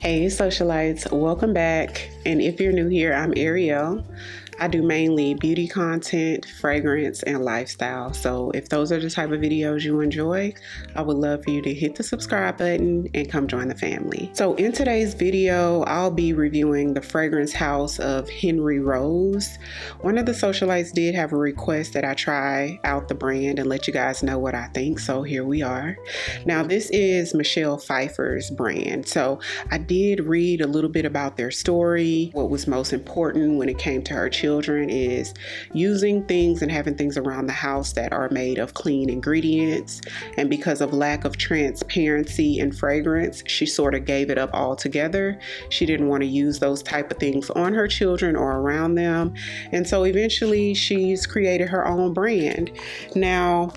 Hey Socialites, welcome back. And if you're new here, I'm Ariell. I do mainly beauty content, fragrance, and lifestyle. So if those are the type of videos you enjoy, I would love for you to hit the subscribe button and come join the family. So in today's video, I'll be reviewing the fragrance house of Henry Rose. One of the Socialites did have a request that I try out the brand and let you guys know what I think. So here we are. Now this is Michelle Pfeiffer's brand. So I did read a little bit about their story. What was most important when it came to her children is using things and having things around the house that are made of clean ingredients. And because of lack of transparency and fragrance, she sort of gave it up altogether. She didn't want to use those type of things on her children or around them. And so eventually she's created her own brand. Now,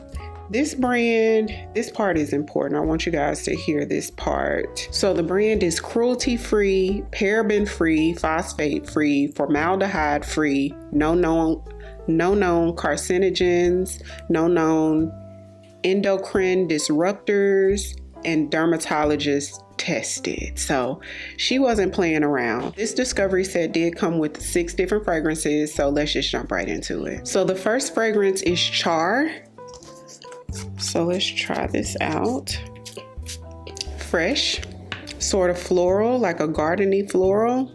this brand, this part is important. I want you guys to hear this part. So the brand is cruelty-free, paraben-free, phosphate-free, formaldehyde-free, no known carcinogens, no known endocrine disruptors, and dermatologist tested. So she wasn't playing around. This discovery set did come with 6 different fragrances, so let's just jump right into it. So the first fragrance is Char. So let's try this out. Fresh, sort of floral, like a gardeny floral.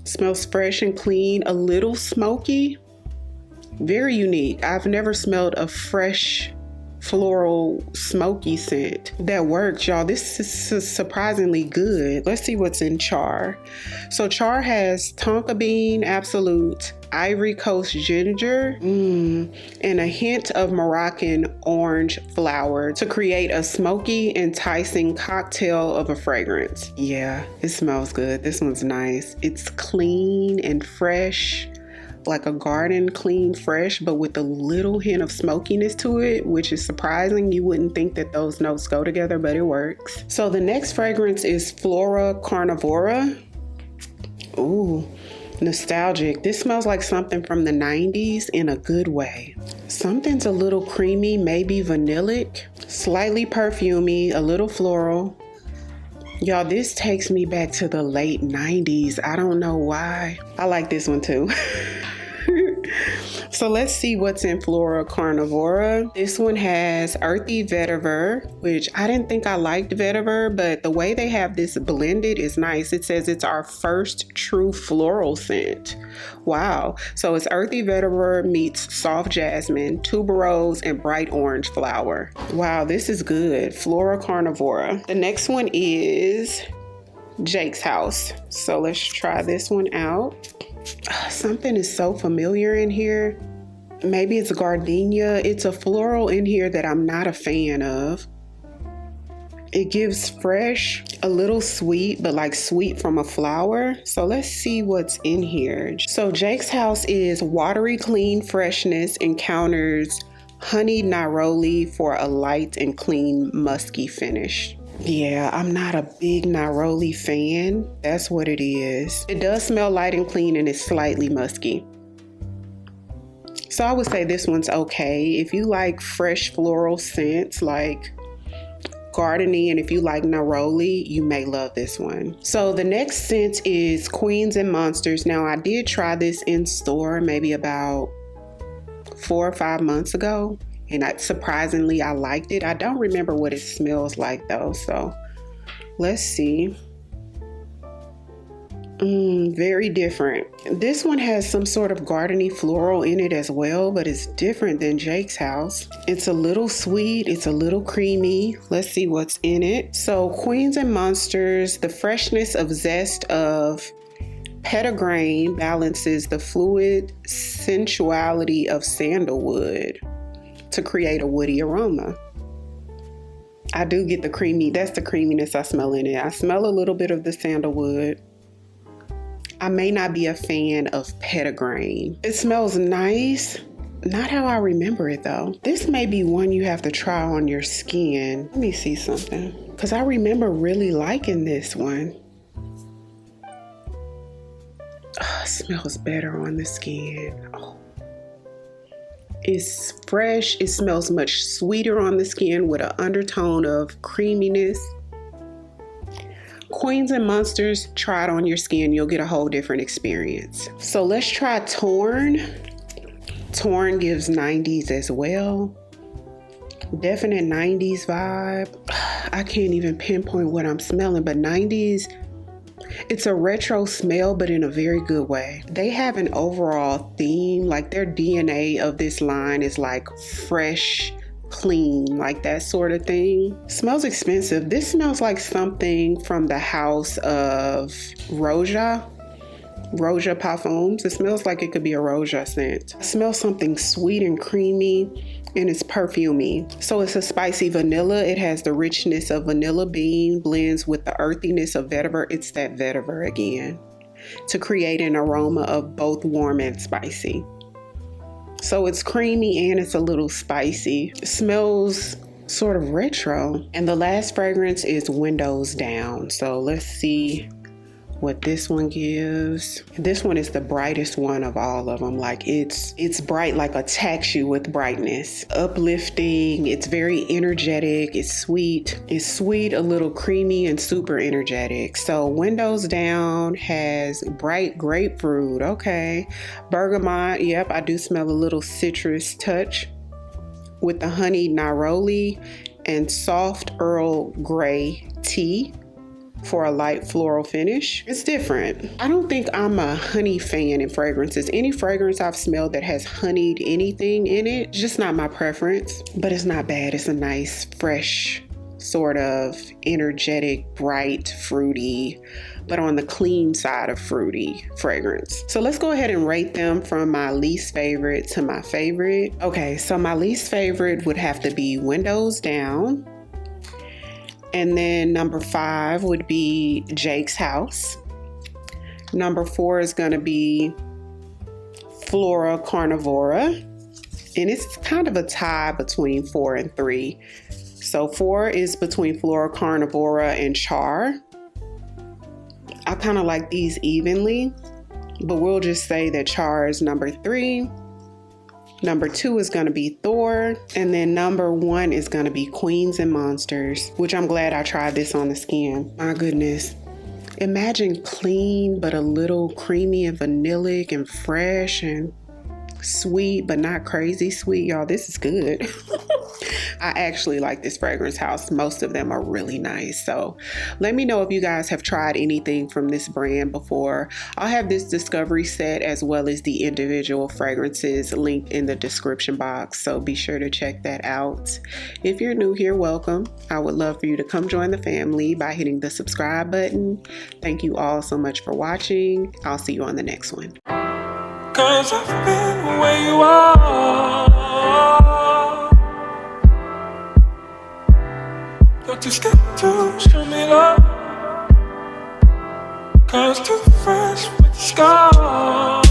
Smells fresh and clean, a little smoky. Very unique. I've never smelled a fresh floral smoky scent that works, y'all. This is surprisingly good. Let's see what's in Char. So Char has tonka bean absolute, Ivory Coast ginger, and a hint of Moroccan orange flower to create a smoky, enticing cocktail of a fragrance. Yeah, it smells good. This one's nice. It's clean and fresh, like a garden clean fresh, but with a little hint of smokiness to it, which is surprising. You wouldn't think that those notes go together, but it works. So the next fragrance is Flora Carnivora. Ooh, nostalgic. This smells like something from the 90s in a good way. Something's a little creamy, maybe vanillic, slightly perfumey, a little floral. Y'all, this takes me back to the late 90s. I don't know why. I like this one too. So let's see what's in Flora Carnivora. This one has earthy vetiver, which I didn't think I liked vetiver, but the way they have this blended is nice. It says it's our first true floral scent. Wow. So it's earthy vetiver meets soft jasmine, tuberose, and bright orange flower. Wow, this is good. Flora Carnivora. The next one is Jake's House. So let's try this one out. Something is so familiar in here. Maybe it's gardenia. It's a floral in here that I'm not a fan of. It gives fresh, a little sweet, but like sweet from a flower. So let's see what's in here. So Jake's House is watery, clean freshness, encounters honeyed neroli for a light and clean musky finish. Yeah, I'm not a big neroli fan. That's what it is. It does smell light and clean and it's slightly musky. So I would say this one's okay. If you like fresh floral scents like gardeny, and if you like neroli, you may love this one. So the next scent is Queens and Monsters. Now I did try this in store maybe about 4 or 5 months ago. And surprisingly, I liked it. I don't remember what it smells like though. So let's see. Very different. This one has some sort of gardeny floral in it as well, but it's different than Jake's House. It's a little sweet. It's a little creamy. Let's see what's in it. So Queens and Monsters, the freshness of zest of petitgrain balances the fluid sensuality of sandalwood to create a woody aroma. I do get the creamy, that's the creaminess I smell in it. I smell a little bit of the sandalwood. I may not be a fan of petitgrain. It smells nice. Not how I remember it though. This may be one you have to try on your skin. Let me see something. Because I remember really liking this one. Oh, it smells better on the skin. Oh. It's fresh. It smells much sweeter on the skin with an undertone of creaminess. Queens and Monsters, try it on your skin. You'll get a whole different experience. So let's try Torn. Torn gives 90s as well. Definite 90s vibe. I can't even pinpoint what I'm smelling, but 90s. It's a retro smell, but in a very good way. They have an overall theme, like their DNA of this line is like fresh, clean, like that sort of thing. Smells expensive. This smells like something from the house of Roja Parfums. It smells like it could be a Roja scent. It smells something sweet and creamy, and it's perfumey. So it's a spicy vanilla. It has the richness of vanilla bean, blends with the earthiness of vetiver. It's that vetiver again, to create an aroma of both warm and spicy. So it's creamy and it's a little spicy. It smells sort of retro. And the last fragrance is Windows Down. So let's see what this one gives. This one is the brightest one of all of them. Like it's bright, like attacks you with brightness. Uplifting, it's very energetic, it's sweet, a little creamy and super energetic. So Windows Down has bright grapefruit, okay. Bergamot, yep, I do smell a little citrus touch with the honey neroli and soft Earl Grey tea for a light floral finish. It's different. I don't think I'm a honey fan in fragrances. Any fragrance I've smelled that has honeyed anything in it, just not my preference, but it's not bad. It's a nice, fresh, sort of energetic, bright, fruity, but on the clean side of fruity fragrance. So let's go ahead and rate them from my least favorite to my favorite. Okay, so my least favorite would have to be Windows Down. And then number 5 would be Jake's House. Number 4 is going to be Flora Carnivora. And it's kind of a tie between 4 and 3. So 4 is between Flora Carnivora and Char. I kind of like these evenly, but we'll just say that Char is number 3. Number 2 is going to be Thor. And then number 1 is going to be Queens and Monsters, which I'm glad I tried this on the skin. My goodness. Imagine clean, but a little creamy and vanillic and fresh and sweet, but not crazy sweet. Y'all, this is good. I actually like this fragrance house. Most of them are really nice. So let me know if you guys have tried anything from this brand before. I'll have this discovery set as well as the individual fragrances linked in the description box. So be sure to check that out. If you're new here, welcome. I would love for you to come join the family by hitting the subscribe button. Thank you all so much for watching. I'll see you on the next one. 'Cause I've been where you are. You're too scared to show me love. 'Cause too fresh with the scars.